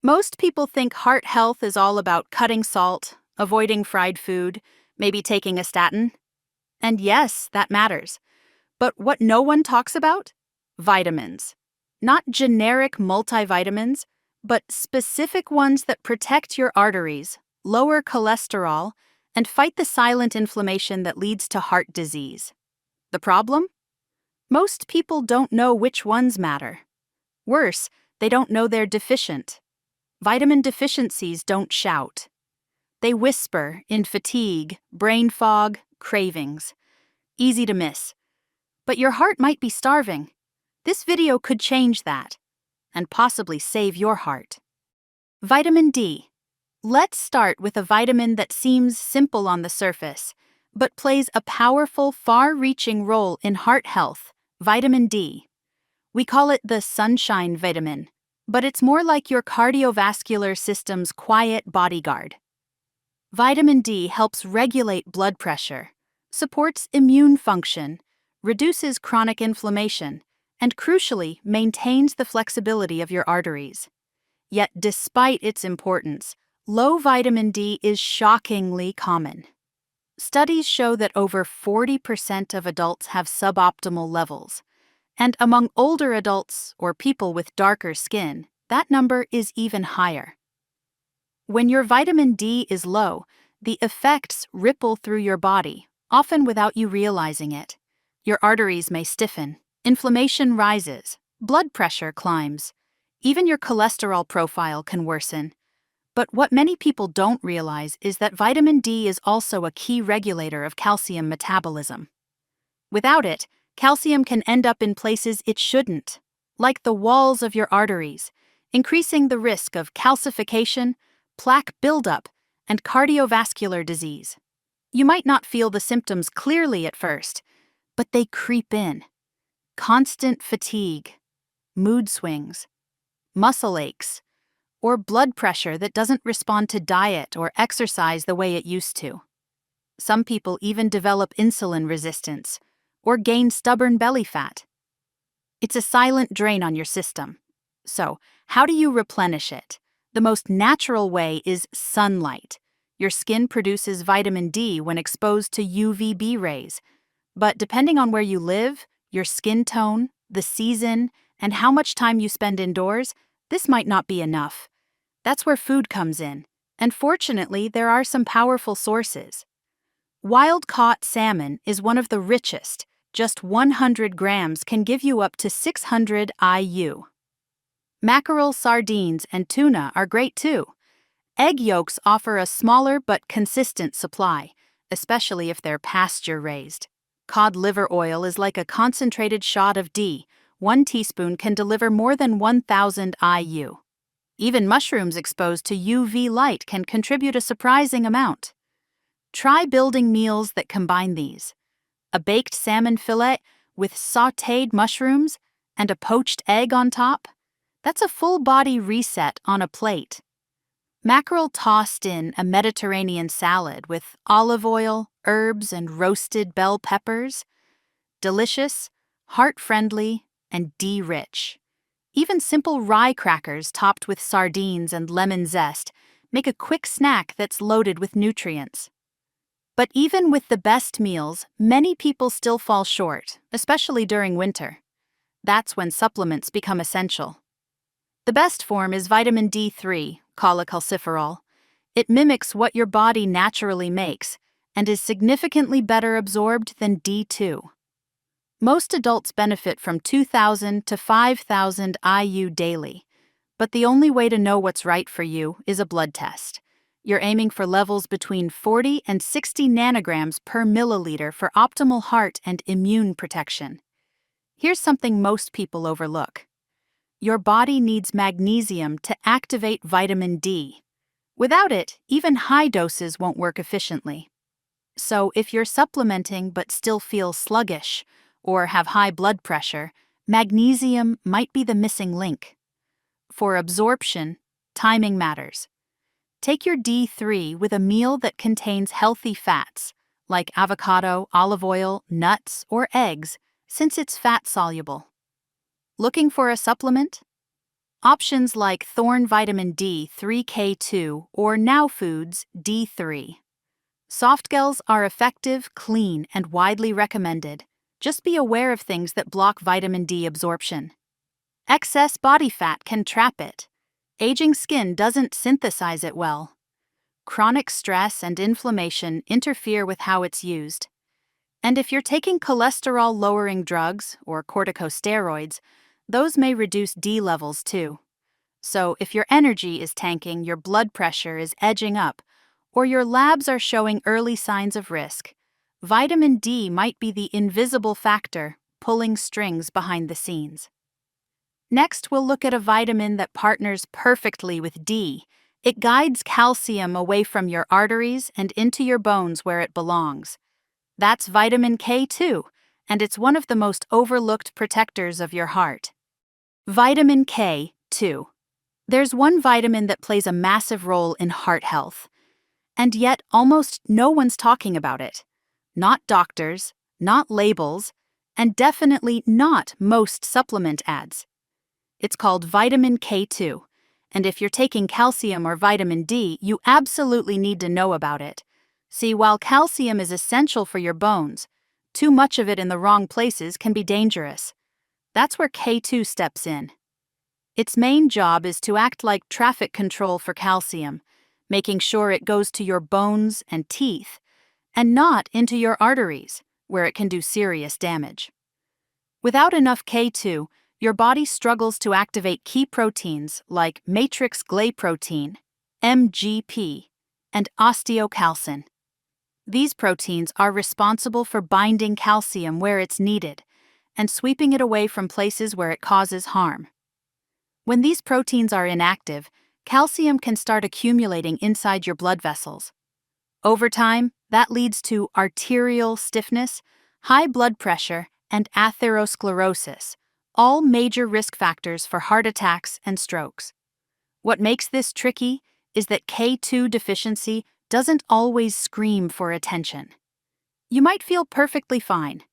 Most people think heart health is all about cutting salt, avoiding fried food, maybe taking a statin. And yes, that matters. But what no one talks about? Vitamins. Not generic multivitamins, but specific ones that protect your arteries, lower cholesterol, and fight the silent inflammation that leads to heart disease. The problem? Most people don't know which ones matter. Worse, they don't know they're deficient. Vitamin deficiencies don't shout. They whisper in fatigue, brain fog, cravings. Easy to miss. But your heart might be starving. This video could change that, and possibly save your heart. Vitamin D. Let's start with a vitamin that seems simple on the surface, but plays a powerful, far-reaching role in heart health, vitamin D. We call it the sunshine vitamin, but it's more like your cardiovascular system's quiet bodyguard. Vitamin D helps regulate blood pressure, supports immune function, reduces chronic inflammation, and crucially, maintains the flexibility of your arteries. Yet, despite its importance, low vitamin D is shockingly common. Studies show that over 40% of adults have suboptimal levels, and among older adults or people with darker skin, that number is even higher. When your vitamin D is low, the effects ripple through your body, often without you realizing it. Your arteries may stiffen, inflammation rises, blood pressure climbs, even your cholesterol profile can worsen. But what many people don't realize is that vitamin D is also a key regulator of calcium metabolism. Without it, calcium can end up in places it shouldn't, like the walls of your arteries, increasing the risk of calcification, plaque buildup, and cardiovascular disease. You might not feel the symptoms clearly at first, but they creep in. Constant fatigue, mood swings, muscle aches, or blood pressure that doesn't respond to diet or exercise the way it used to. Some people even develop insulin resistance or gain stubborn belly fat. It's a silent drain on your system. So, how do you replenish it? The most natural way is sunlight. Your skin produces vitamin D when exposed to UVB rays. But depending on where you live, your skin tone, the season, and how much time you spend indoors, this might not be enough. That's where food comes in, and fortunately, there are some powerful sources. Wild-caught salmon is one of the richest. Just 100 grams can give you up to 600 IU. Mackerel, sardines, and tuna are great too. Egg yolks offer a smaller but consistent supply, especially if they're pasture-raised. Cod liver oil is like a concentrated shot of D. 1 teaspoon can deliver more than 1,000 IU. Even mushrooms exposed to UV light can contribute a surprising amount. Try building meals that combine these. A baked salmon fillet with sautéed mushrooms and a poached egg on top? That's a full-body reset on a plate. Mackerel tossed in a Mediterranean salad with olive oil, herbs, and roasted bell peppers. Delicious, heart-friendly, and D-rich. Even simple rye crackers topped with sardines and lemon zest make a quick snack that's loaded with nutrients. But even with the best meals, many people still fall short, especially during winter. That's when supplements become essential. The best form is vitamin D3, cholecalciferol. It mimics what your body naturally makes and is significantly better absorbed than D2. Most adults benefit from 2,000 to 5,000 IU daily, but the only way to know what's right for you is a blood test. You're aiming for levels between 40 and 60 nanograms per milliliter for optimal heart and immune protection. Here's something most people overlook. Your body needs magnesium to activate vitamin D. Without it, even high doses won't work efficiently. So if you're supplementing but still feel sluggish or have high blood pressure, magnesium might be the missing link. For absorption, timing matters. Take your D3 with a meal that contains healthy fats, like avocado, olive oil, nuts, or eggs, since it's fat-soluble. Looking for a supplement? Options like Thorne Vitamin D 3K2 or Now Foods D3. Softgels are effective, clean, and widely recommended. Just be aware of things that block vitamin D absorption. Excess body fat can trap it. Aging skin doesn't synthesize it well. Chronic stress and inflammation interfere with how it's used. And if you're taking cholesterol-lowering drugs or corticosteroids, those may reduce D levels too. So if your energy is tanking, your blood pressure is edging up, or your labs are showing early signs of risk, vitamin D might be the invisible factor pulling strings behind the scenes. Next, we'll look at a vitamin that partners perfectly with D. It guides calcium away from your arteries and into your bones where it belongs. That's vitamin K2, and it's one of the most overlooked protectors of your heart. Vitamin K2. There's one vitamin that plays a massive role in heart health, and yet almost no one's talking about it. Not doctors, not labels, and definitely not most supplement ads. It's called vitamin K2, and if you're taking calcium or vitamin D, you absolutely need to know about it. See, while calcium is essential for your bones, too much of it in the wrong places can be dangerous. That's where K2 steps in. Its main job is to act like traffic control for calcium, making sure it goes to your bones and teeth, and not into your arteries, where it can do serious damage. Without enough K2, your body struggles to activate key proteins like matrix glyprotein, MGP, and osteocalcin. These proteins are responsible for binding calcium where it's needed and sweeping it away from places where it causes harm. When these proteins are inactive, calcium can start accumulating inside your blood vessels. Over time, that leads to arterial stiffness, high blood pressure, and atherosclerosis, all major risk factors for heart attacks and strokes. What makes this tricky is that K2 deficiency doesn't always scream for attention. You might feel perfectly fine,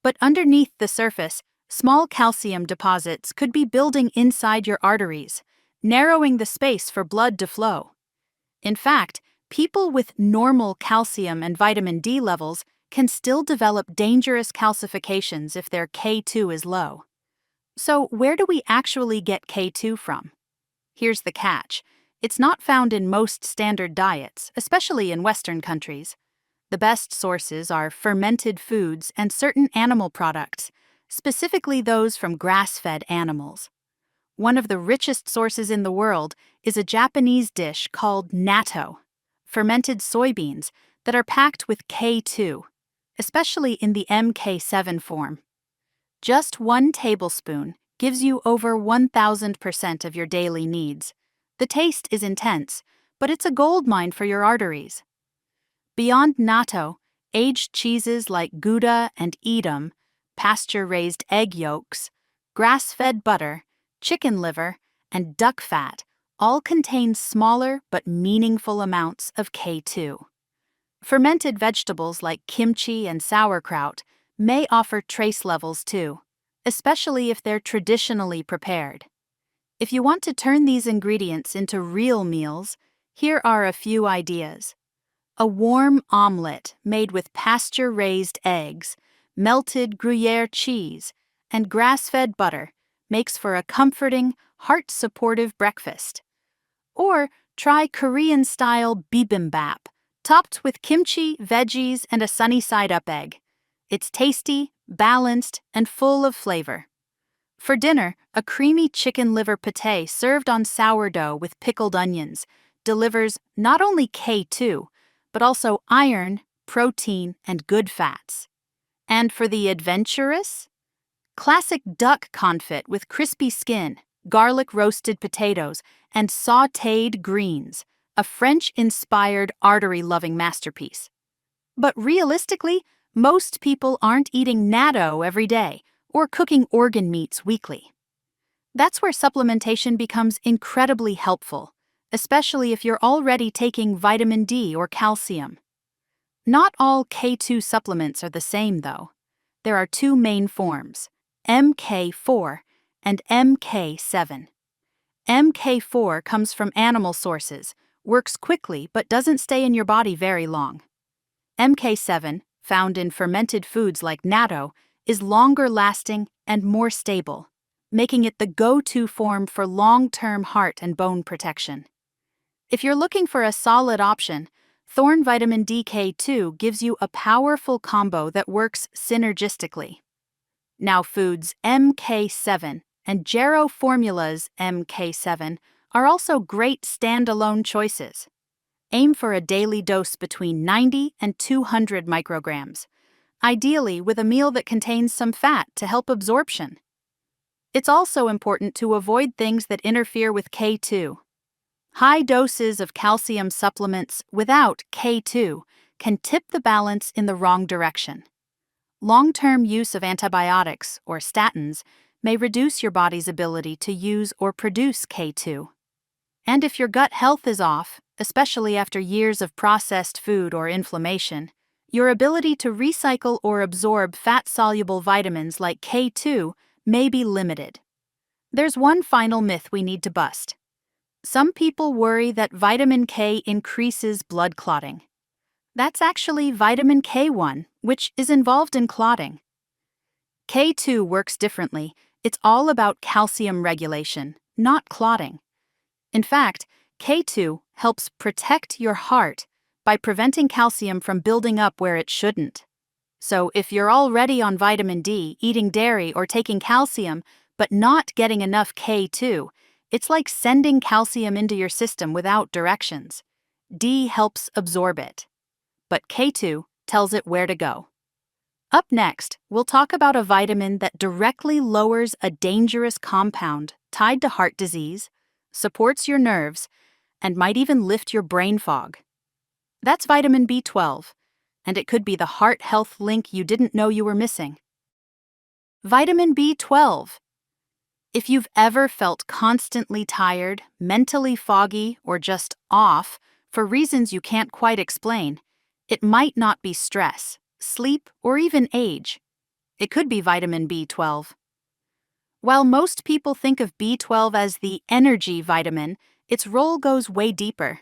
but underneath the surface, small calcium deposits could be building inside your arteries, narrowing the space for blood to flow. In fact, people with normal calcium and vitamin D levels can still develop dangerous calcifications if their K2 is low. So, where do we actually get K2 from? Here's the catch. It's not found in most standard diets, especially in Western countries. The best sources are fermented foods and certain animal products, specifically those from grass-fed animals. One of the richest sources in the world is a Japanese dish called natto, fermented soybeans that are packed with K2, especially in the MK7 form. Just 1 tablespoon gives you over 1,000% of your daily needs. The taste is intense, but it's a goldmine for your arteries. Beyond natto, aged cheeses like Gouda and Edam, pasture-raised egg yolks, grass-fed butter, chicken liver, and duck fat all contain smaller but meaningful amounts of K2. Fermented vegetables like kimchi and sauerkraut may offer trace levels too, especially if they're traditionally prepared. If you want to turn these ingredients into real meals, here are a few ideas. A warm omelet made with pasture-raised eggs, melted Gruyere cheese, and grass-fed butter makes for a comforting, heart-supportive breakfast. Or try Korean-style bibimbap, topped with kimchi, veggies, and a sunny-side-up egg. It's tasty, balanced, and full of flavor. For dinner, a creamy chicken liver pâté served on sourdough with pickled onions delivers not only K2, but also iron, protein, and good fats. And for the adventurous? Classic duck confit with crispy skin, garlic roasted potatoes, and sautéed greens, a French-inspired artery-loving masterpiece. But realistically, most people aren't eating natto every day or cooking organ meats weekly. That's where supplementation becomes incredibly helpful, especially if you're already taking vitamin D or calcium. Not all K2 supplements are the same, though. There are 2 main forms, MK4 and MK7. MK4 comes from animal sources, works quickly but doesn't stay in your body very long. MK7, found in fermented foods like natto, is longer lasting and more stable, making it the go-to form for long-term heart and bone protection. If you're looking for a solid option, Thorne Vitamin DK2 gives you a powerful combo that works synergistically. Now Foods MK7 and Jarrow Formula's MK7 are also great standalone choices. Aim for a daily dose between 90 and 200 micrograms, ideally with a meal that contains some fat to help absorption. It's also important to avoid things that interfere with K2. High doses of calcium supplements without K2 can tip the balance in the wrong direction. Long-term use of antibiotics, or statins, may reduce your body's ability to use or produce K2. And if your gut health is off, especially after years of processed food or inflammation, your ability to recycle or absorb fat-soluble vitamins like K2 may be limited. There's one final myth we need to bust. Some people worry that vitamin K increases blood clotting. That's actually vitamin K1, which is involved in clotting. K2 works differently. It's all about calcium regulation, not clotting. In fact, K2 helps protect your heart by preventing calcium from building up where it shouldn't. So if you're already on vitamin D, eating dairy, or taking calcium, but not getting enough K2, it's like sending calcium into your system without directions. D helps absorb it, but K2 tells it where to go. Up next, we'll talk about a vitamin that directly lowers a dangerous compound tied to heart disease, supports your nerves, and might even lift your brain fog. That's vitamin B12, and it could be the heart health link you didn't know you were missing. Vitamin B12. If you've ever felt constantly tired, mentally foggy, or just off for reasons you can't quite explain, it might not be stress, sleep, or even age. It could be vitamin B12. While most people think of B12 as the energy vitamin, its role goes way deeper.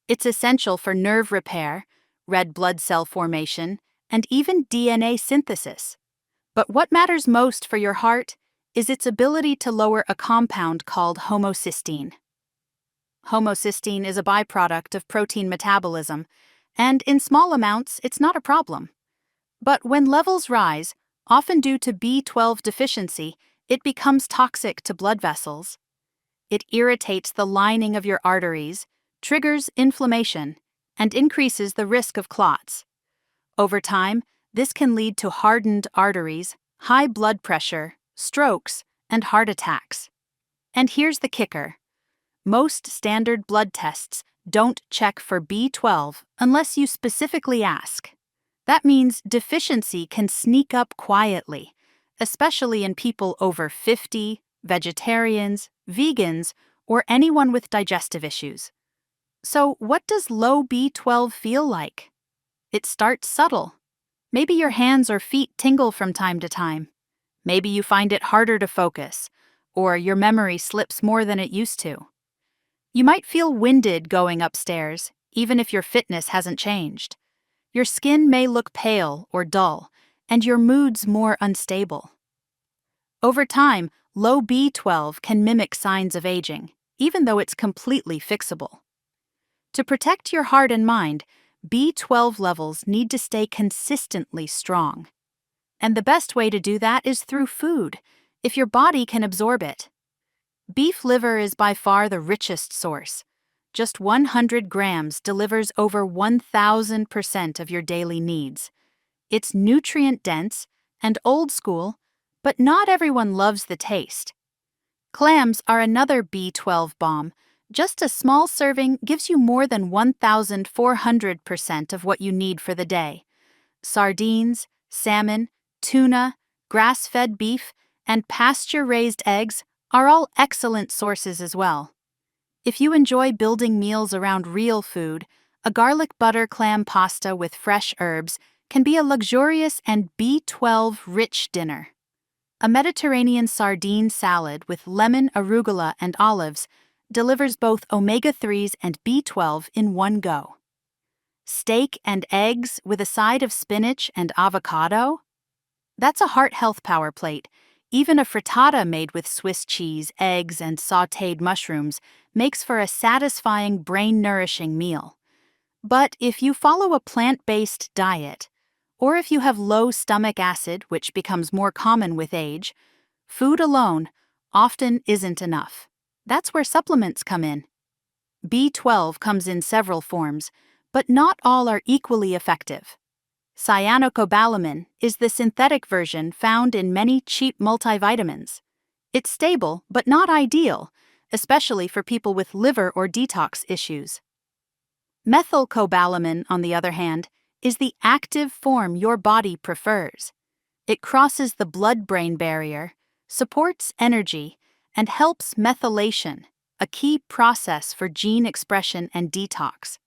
It's essential for nerve repair, red blood cell formation, and even DNA synthesis. But what matters most for your heart is its ability to lower a compound called homocysteine. Homocysteine is a byproduct of protein metabolism, and in small amounts, it's not a problem. But when levels rise, often due to B12 deficiency, it becomes toxic to blood vessels. It irritates the lining of your arteries, triggers inflammation, and increases the risk of clots. Over time, this can lead to hardened arteries, high blood pressure, strokes, and heart attacks. And here's the kicker. Most standard blood tests don't check for B12 unless you specifically ask. That means deficiency can sneak up quietly, especially in people over 50, vegetarians, vegans, or anyone with digestive issues. So what does low B12 feel like? It starts subtle. Maybe your hands or feet tingle from time to time. Maybe you find it harder to focus, or your memory slips more than it used to. You might feel winded going upstairs, even if your fitness hasn't changed. Your skin may look pale or dull, and your mood's more unstable. Over time, low B12 can mimic signs of aging, even though it's completely fixable. To protect your heart and mind, B12 levels need to stay consistently strong. And the best way to do that is through food, if your body can absorb it. Beef liver is by far the richest source. Just 100 grams delivers over 1,000% of your daily needs. It's nutrient-dense and old school, but not everyone loves the taste. Clams are another B12 bomb. Just a small serving gives you more than 1,400% of what you need for the day. Sardines, salmon, tuna, grass-fed beef, and pasture-raised eggs are all excellent sources as well. If you enjoy building meals around real food, a garlic butter clam pasta with fresh herbs can be a luxurious and B12-rich dinner. A Mediterranean sardine salad with lemon, arugula, and olives delivers both omega-3s and B12 in one go. Steak and eggs with a side of spinach and avocado? That's a heart health power plate. Even a frittata made with Swiss cheese, eggs, and sautéed mushrooms makes for a satisfying, brain-nourishing meal. But if you follow a plant-based diet, or if you have low stomach acid, which becomes more common with age, food alone often isn't enough. That's where supplements come in. B12 comes in several forms, but not all are equally effective. Cyanocobalamin is the synthetic version found in many cheap multivitamins. It's stable, but not ideal, especially for people with liver or detox issues. Methylcobalamin, on the other hand, is the active form your body prefers. It crosses the blood-brain barrier, supports energy, and helps methylation, a key process for gene expression and detox.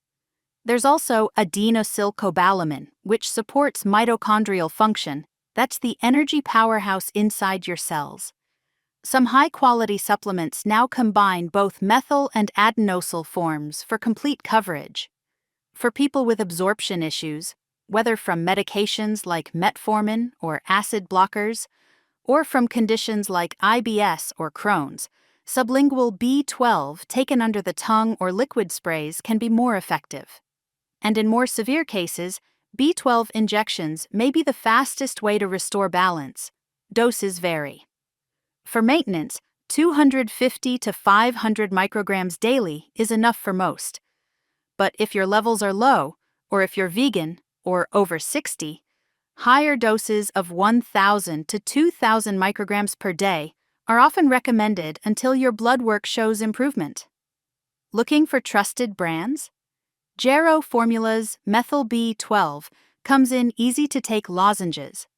There's also adenosylcobalamin, which supports mitochondrial function. That's the energy powerhouse inside your cells. Some high-quality supplements now combine both methyl and adenosyl forms for complete coverage. For people with absorption issues, whether from medications like metformin or acid blockers, or from conditions like IBS or Crohn's, sublingual B12 taken under the tongue or liquid sprays can be more effective. And in more severe cases, B12 injections may be the fastest way to restore balance. Doses vary. For maintenance, 250 to 500 micrograms daily is enough for most. But if your levels are low, or if you're vegan or over 60, higher doses of 1,000 to 2,000 micrograms per day are often recommended until your blood work shows improvement. Looking for trusted brands? Jarrow Formula's Methyl B12 comes in easy-to-take lozenges.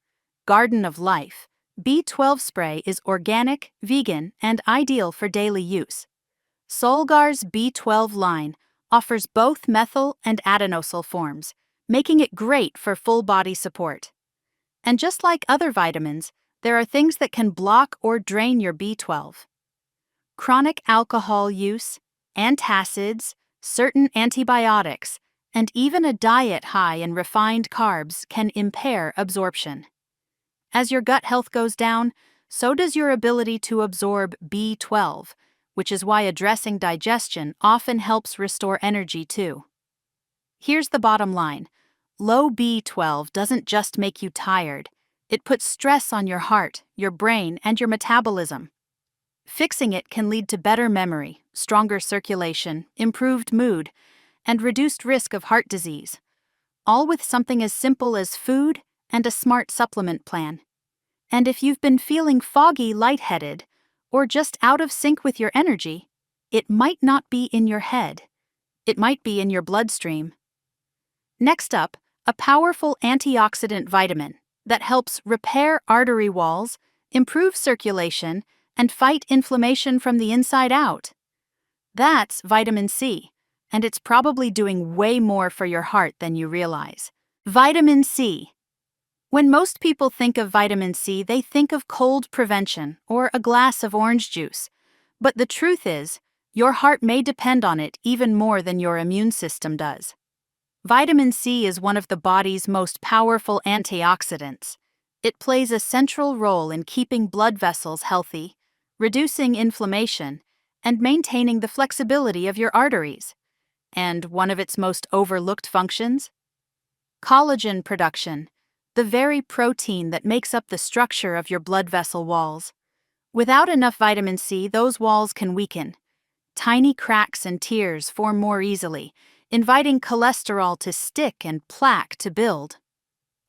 Garden of Life B12 spray is organic, vegan, and ideal for daily use. Solgar's B12 line offers both methyl and adenosyl forms, making it great for full-body support. And just like other vitamins, there are things that can block or drain your B12. Chronic alcohol use, antacids, certain antibiotics, and even a diet high in refined carbs can impair absorption. As your gut health goes down, so does your ability to absorb B12, which is why addressing digestion often helps restore energy too. Here's the bottom line. Low B12 doesn't just make you tired. It puts stress on your heart, your brain, and your metabolism. Fixing it can lead to better memory, stronger circulation, improved mood, and reduced risk of heart disease, all with something as simple as food and a smart supplement plan. And if you've been feeling foggy, lightheaded, or just out of sync with your energy, it might not be in your head. It might be in your bloodstream. Next up, a powerful antioxidant vitamin that helps repair artery walls, improve circulation, and fight inflammation from the inside out. That's vitamin C, and it's probably doing way more for your heart than you realize. Vitamin C. When most people think of vitamin C, they think of cold prevention or a glass of orange juice. But the truth is, your heart may depend on it even more than your immune system does. Vitamin C is one of the body's most powerful antioxidants. It plays a central role in keeping blood vessels healthy, reducing inflammation, and maintaining the flexibility of your arteries. And one of its most overlooked functions? Collagen production, the very protein that makes up the structure of your blood vessel walls. Without enough vitamin C, those walls can weaken. Tiny cracks and tears form more easily, inviting cholesterol to stick and plaque to build.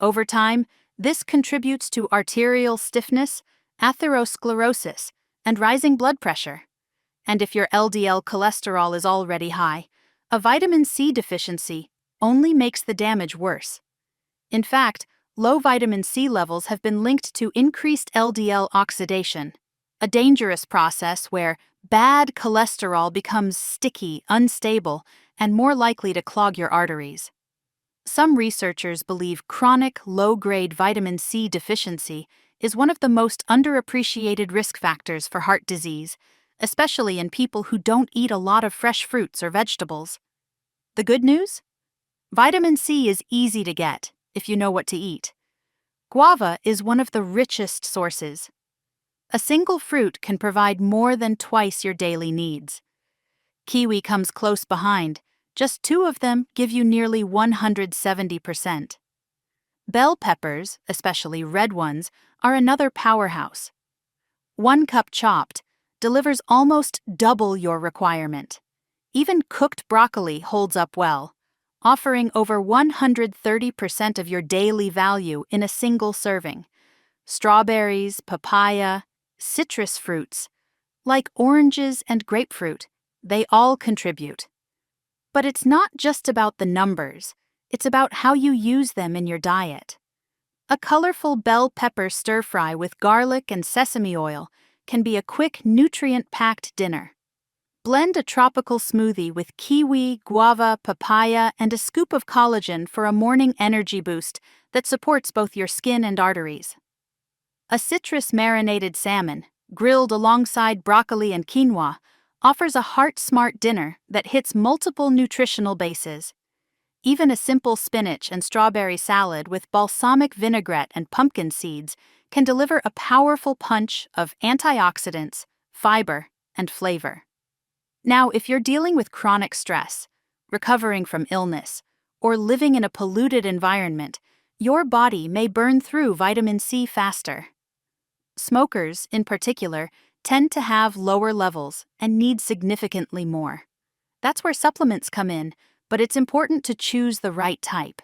Over time, this contributes to arterial stiffness, atherosclerosis, and rising blood pressure. And if your LDL cholesterol is already high, a vitamin C deficiency only makes the damage worse. In fact, low vitamin C levels have been linked to increased LDL oxidation, a dangerous process where bad cholesterol becomes sticky, unstable, and more likely to clog your arteries. Some researchers believe chronic low-grade vitamin C deficiency is one of the most underappreciated risk factors for heart disease, especially in people who don't eat a lot of fresh fruits or vegetables. The good news? Vitamin C is easy to get if you know what to eat. Guava is one of the richest sources. A single fruit can provide more than twice your daily needs. Kiwi comes close behind. Just 2 of them give you nearly 170%. Bell peppers, especially red ones, are another powerhouse. 1 cup chopped delivers almost double your requirement. Even cooked broccoli holds up well, offering over 130% of your daily value in a single serving. Strawberries, papaya, citrus fruits, like oranges and grapefruit, they all contribute. But it's not just about the numbers, it's about how you use them in your diet. A colorful bell pepper stir-fry with garlic and sesame oil can be a quick, nutrient-packed dinner. Blend a tropical smoothie with kiwi, guava, papaya, and a scoop of collagen for a morning energy boost that supports both your skin and arteries. A citrus-marinated salmon, grilled alongside broccoli and quinoa, offers a heart-smart dinner that hits multiple nutritional bases. Even a simple spinach and strawberry salad with balsamic vinaigrette and pumpkin seeds can deliver a powerful punch of antioxidants, fiber, and flavor. Now, if you're dealing with chronic stress, recovering from illness, or living in a polluted environment, your body may burn through vitamin C faster. Smokers, in particular, tend to have lower levels and need significantly more. That's where supplements come in, but it's important to choose the right type.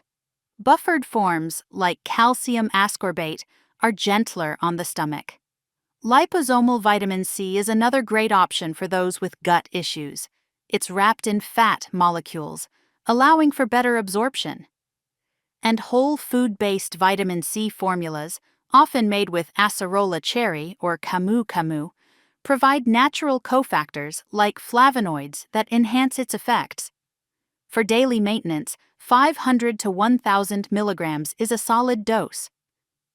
Buffered forms, like calcium ascorbate, are gentler on the stomach. Liposomal vitamin C is another great option for those with gut issues. It's wrapped in fat molecules, allowing for better absorption. And whole food-based vitamin C formulas, often made with acerola cherry or camu camu, provide natural cofactors like flavonoids that enhance its effects. For daily maintenance, 500 to 1,000 milligrams is a solid dose.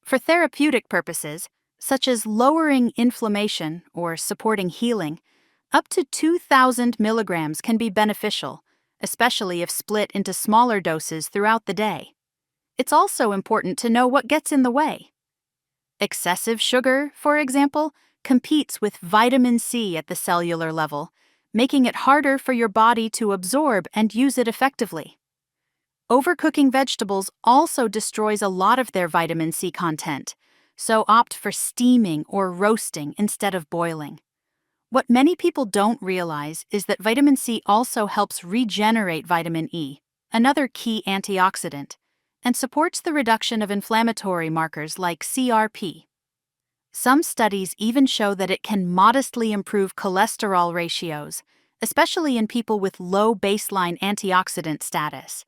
For therapeutic purposes, such as lowering inflammation or supporting healing, up to 2,000 milligrams can be beneficial, especially if split into smaller doses throughout the day. It's also important to know what gets in the way. Excessive sugar, for example, competes with vitamin C at the cellular level, making it harder for your body to absorb and use it effectively. Overcooking vegetables also destroys a lot of their vitamin C content, so opt for steaming or roasting instead of boiling. What many people don't realize is that vitamin C also helps regenerate vitamin E, another key antioxidant, and supports the reduction of inflammatory markers like CRP. Some studies even show that it can modestly improve cholesterol ratios, especially in people with low baseline antioxidant status.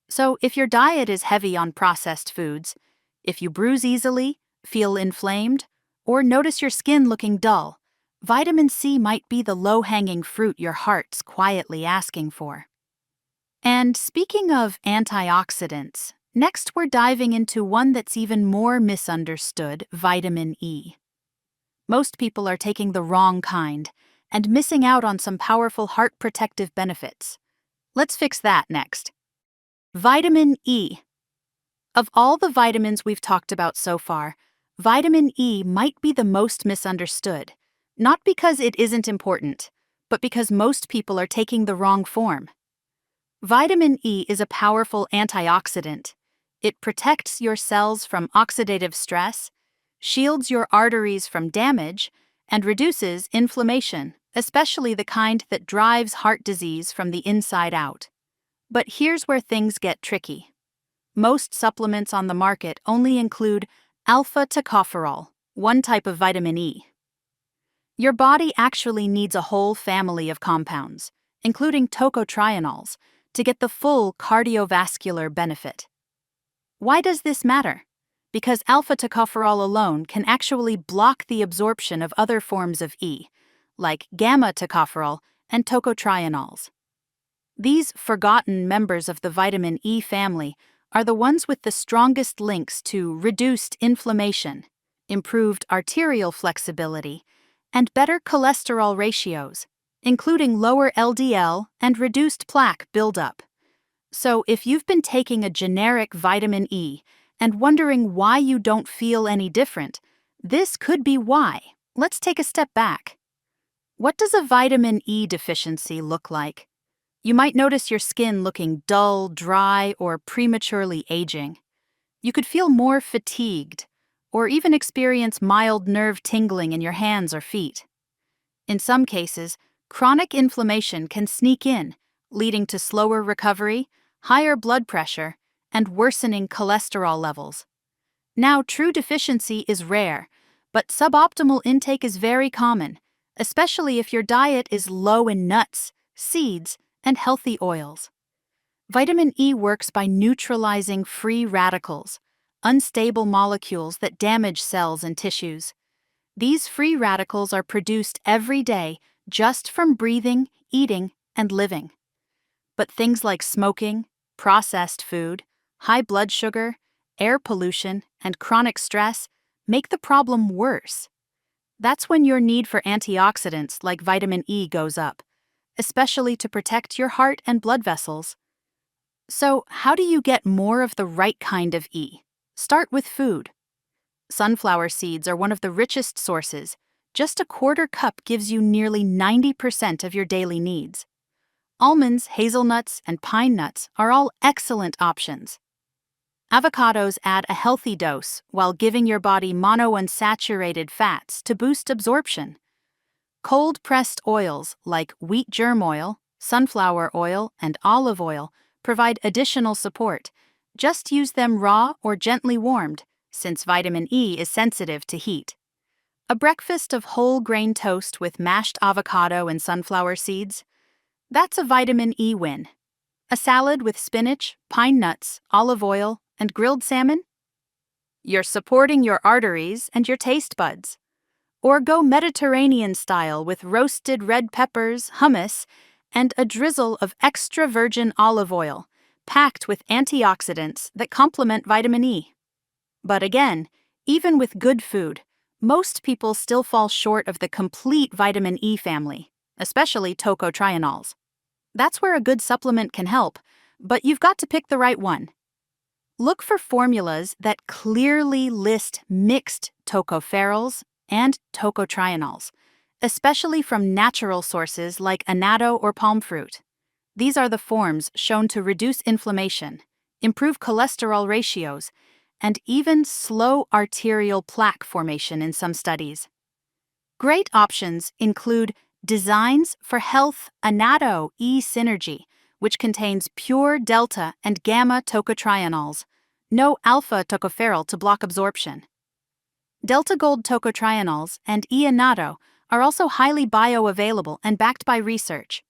So, if your diet is heavy on processed foods, if you bruise easily, feel inflamed, or notice your skin looking dull, vitamin C might be the low-hanging fruit your heart's quietly asking for. And speaking of antioxidants, next we're diving into one that's even more misunderstood, vitamin E. Most people are taking the wrong kind and missing out on some powerful heart protective benefits. Let's fix that next. Vitamin E. Of all the vitamins we've talked about so far, vitamin E might be the most misunderstood, not because it isn't important, but because most people are taking the wrong form. Vitamin E is a powerful antioxidant. It protects your cells from oxidative stress, shields your arteries from damage, and reduces inflammation, especially the kind that drives heart disease from the inside out. But here's where things get tricky. Most supplements on the market only include alpha-tocopherol, one type of vitamin E. Your body actually needs a whole family of compounds, including tocotrienols, to get the full cardiovascular benefit. Why does this matter? Because alpha-tocopherol alone can actually block the absorption of other forms of E, like gamma-tocopherol and tocotrienols. These forgotten members of the vitamin E family are the ones with the strongest links to reduced inflammation, improved arterial flexibility, and better cholesterol ratios, including lower LDL and reduced plaque buildup. So, if you've been taking a generic vitamin E and wondering why you don't feel any different, this could be why. Let's take a step back. What does a vitamin E deficiency look like? You might notice your skin looking dull, dry, or prematurely aging. You could feel more fatigued, or even experience mild nerve tingling in your hands or feet. In some cases, chronic inflammation can sneak in, leading to slower recovery, higher blood pressure, and worsening cholesterol levels. Now, true deficiency is rare, but suboptimal intake is very common, especially if your diet is low in nuts, seeds, and healthy oils. Vitamin E works by neutralizing free radicals, unstable molecules that damage cells and tissues. These free radicals are produced every day just from breathing, eating, and living. But things like smoking, processed food, high blood sugar, air pollution, and chronic stress make the problem worse. That's when your need for antioxidants like vitamin E goes up, especially to protect your heart and blood vessels. So, how do you get more of the right kind of E? Start with food. Sunflower seeds are one of the richest sources. Just a quarter cup gives you nearly 90% of your daily needs. Almonds, hazelnuts, and pine nuts are all excellent options. Avocados add a healthy dose while giving your body monounsaturated fats to boost absorption. Cold-pressed oils like wheat germ oil, sunflower oil, and olive oil provide additional support. Just use them raw or gently warmed, since vitamin E is sensitive to heat. A breakfast of whole grain toast with mashed avocado and sunflower seeds? That's a vitamin E win. A salad with spinach, pine nuts, olive oil, and grilled salmon? You're supporting your arteries and your taste buds. Or go Mediterranean style with roasted red peppers, hummus, and a drizzle of extra virgin olive oil, packed with antioxidants that complement vitamin E. But again, even with good food, most people still fall short of the complete vitamin E family, especially tocotrienols. That's where a good supplement can help, but you've got to pick the right one. Look for formulas that clearly list mixed tocopherols and tocotrienols, especially from natural sources like annatto or palm fruit. These are the forms shown to reduce inflammation, improve cholesterol ratios, and even slow arterial plaque formation in some studies. Great options include Designs for Health Annatto E-Synergy, which contains pure delta and gamma tocotrienols, no alpha tocopherol to block absorption. Delta Gold tocotrienols and E-Annatto are also highly bioavailable and backed by research.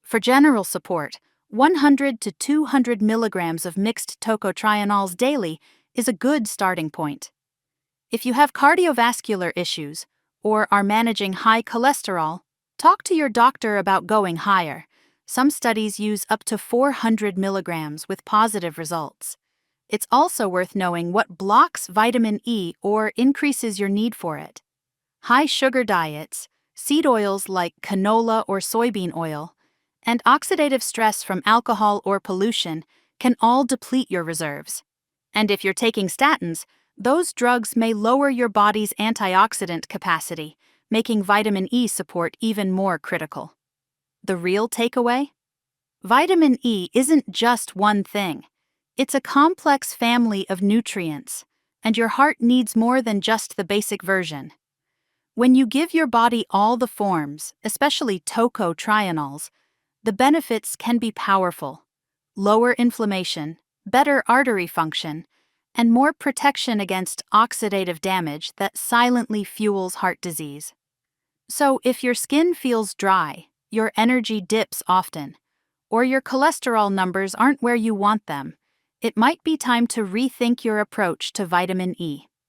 For general support, 100 to 200 milligrams of mixed tocotrienols daily is a good starting point. If you have cardiovascular issues or are managing high cholesterol, talk to your doctor about going higher. Some studies use up to 400 milligrams with positive results. It's also worth knowing what blocks vitamin E or increases your need for it. High sugar diets, seed oils like canola or soybean oil, and oxidative stress from alcohol or pollution can all deplete your reserves. And if you're taking statins, those drugs may lower your body's antioxidant capacity, making vitamin E support even more critical. The real takeaway? Vitamin E isn't just one thing. It's a complex family of nutrients, and your heart needs more than just the basic version. When you give your body all the forms, especially tocotrienols, the benefits can be powerful. Lower inflammation, better artery function, and more protection against oxidative damage that silently fuels heart disease. So if your skin feels dry, your energy dips often, or your cholesterol numbers aren't where you want them, it might be time to rethink your approach to vitamin E.